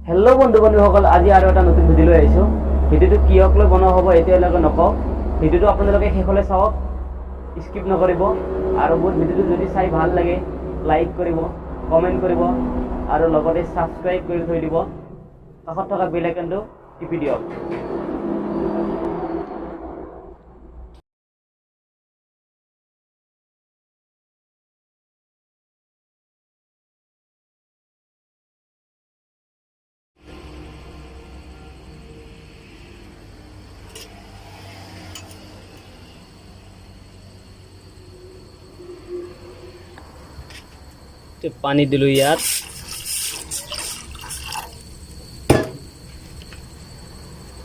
Hello' বন্ধুসকল, আজি আৰু এটা নতুন ভিডিঅ' লৈ আহিছোঁ। ভিডিঅ'টো কিহক লৈ বনোৱা হ'ব এতিয়ালৈকে নকওঁ। ভিডিঅ'টো আপোনালোকে শেষলৈ চাওক, স্কিপ নকৰিব। আৰু মোৰ ভিডিঅ'টো যদি চাই ভাল লাগে লাইক কৰিব, কমেণ্ট কৰিব আৰু লগতে ছাবস্ক্ৰাইব কৰি থৈ দিব। কাষত থকা বেল আইকনটো টিপি দিয়ক। পানী দিলোঁ ইয়াত,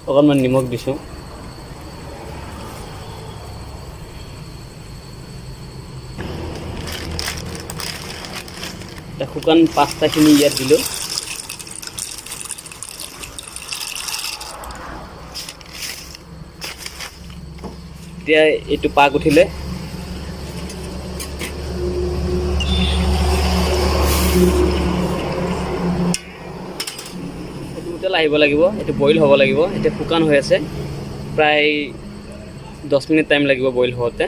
অকণমান নিমখ দিছোঁ। শুকান পাস্তাখিনি ইয়াত দিলোঁ। এতিয়া এইটো পাক উঠিলে এইটো উতল আহিব লাগিব, এইটো বইল হ'ব লাগিব। এতিয়া শুকান হৈ আছে, প্ৰায় 10 মিনিট টাইম লাগিব বইল হওঁতে।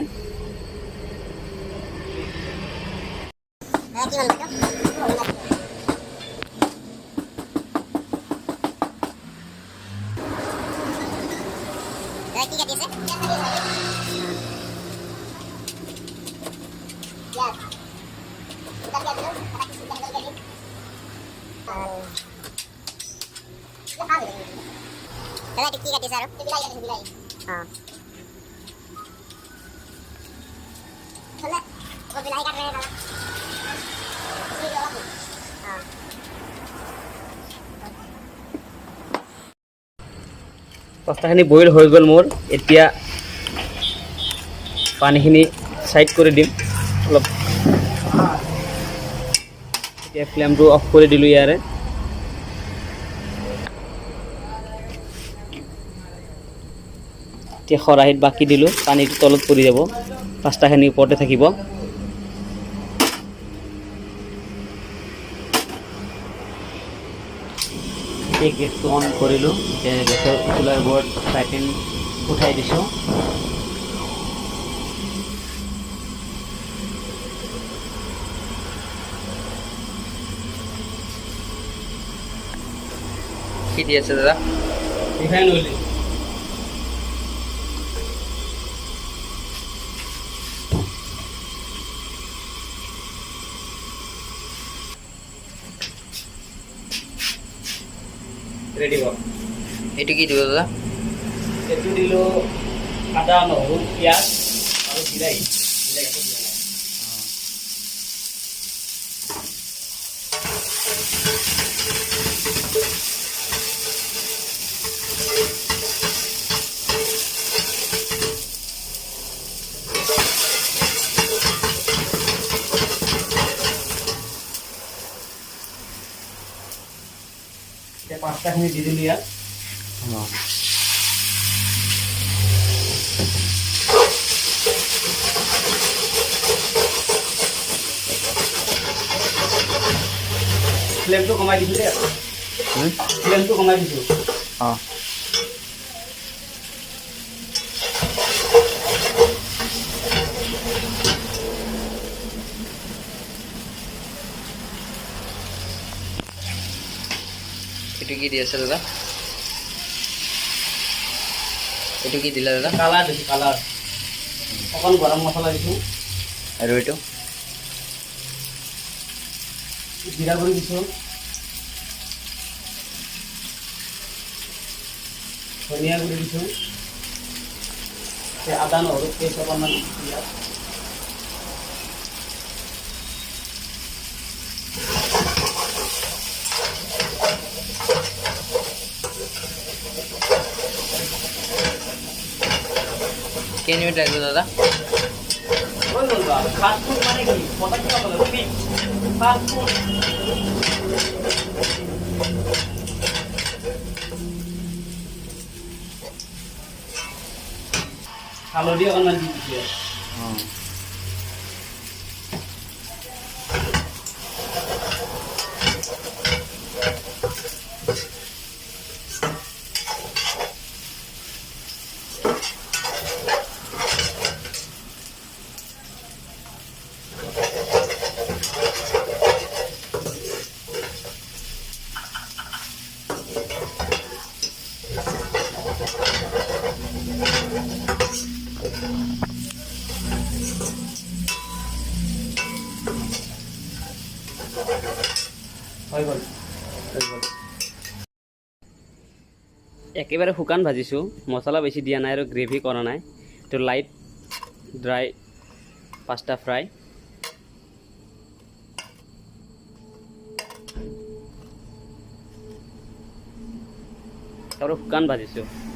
পাস্তাখিনি বইল হৈ গ'ল মোৰ। এতিয়া পানীখিনি ছাইড কৰি দিম অলপ। এতিয়া ফ্লেমটো অফ কৰি দিলোঁ ইয়াৰে। এতিয়া খৰাহিত বাকি দিলোঁ, পানীটো তলত পৰি যাব, পাস্তাখিনি ওপৰতে থাকিব। এই গেছটো অন কৰিলোঁ। গেছৰ চুলাৰ ওপৰত ফ্ৰাই উঠাই দিছোঁ। কি দি আছে দাদা? Refine oil. ৰেডি হ'ব। এইটো কি দিব দাদা? এইটো দিলোঁ আদা, নহৰু, পিঁয়াজ আৰু বিলাহী। এতিয়া পাস্তাখিনি দি দিলোঁ ইয়াত। ফ্লেমটো কমাই দিছোঁ দেই। ফ্লেমটো কমাই দিছোঁ। এইটো কি দি আছে দাদা? এইটো কি দিলা দাদা? কালাৰ দিছোঁ, কালাৰ। অকণ গৰম মছলা দিছোঁ। আৰু এইটো জিৰা গুড়ি দিছোঁ, ধনিয়া গুড়ি দিছোঁ, আদা নহৰু পেষ্ট অকণমান দিছোঁ। কেই মিনিট লাগিব দাদা? ফাষ্ট ফুড মানে কি? পটককে খাব লাগে। Fast food. হালধি অকণমান দি দিছোঁ। গ'ল একেবাৰে শুকান ভাজিছোঁ মছলা বেছি দিয়া নাই আৰু গ্ৰেভি কৰা নাই এইটো লাইট ড্ৰাই পাস্তা ফ্ৰাই আৰু শুকান ভাজিছোঁ